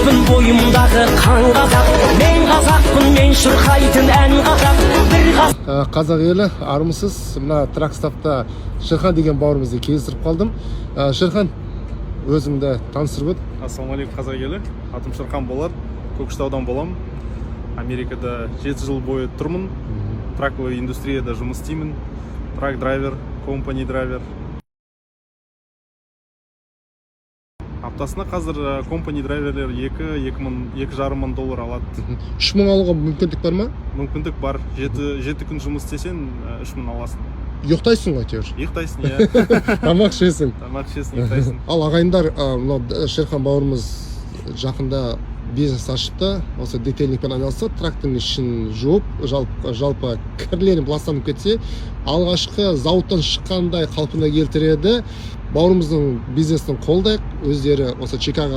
көбін бойымдағы қан қазақ. Мен қазақпын, мен шырқайтын ән қазақ. Бір Қазақ елі армысыз. Мына Тракстапта Шерхан деген бауырымызды кездестіріп қалдым. Шерхан, өзіңді таныстырып өт. Ассалаумағалейкум қазақ елі. Атым Шерхан Болар. Көкшетаудан боламын. Америкада 7 жыл бойы тұрмын. Траковый индустрияда жұмыс істеймін. Трак драйвер, компани драйвер. Аптасына қазір компани драйверлер 2-2,5 мың доллар алады. 3 мың алуға мүмкіндік бар ма? Мүмкіндік бар. 7 күн жұмыс істесең 3 мың аласың. Ұйықтайсың ғой тегер. Ұйықтайсың, иә. Тамақ ішесің. Тамақ ішесің, ұйықтайсың. Ал ағайындар, Шерхан бауырымыз жақында бизнес ашыпты. Осы детейлингпен айналысты. Трактың ішін жуып, жалпы кірлерін ластанып кетсе, алғашқы зауыттан шыққандай қалпына келтіреді. Бауырымыздың бизнесін қолдайық. Өздері осы Чикаго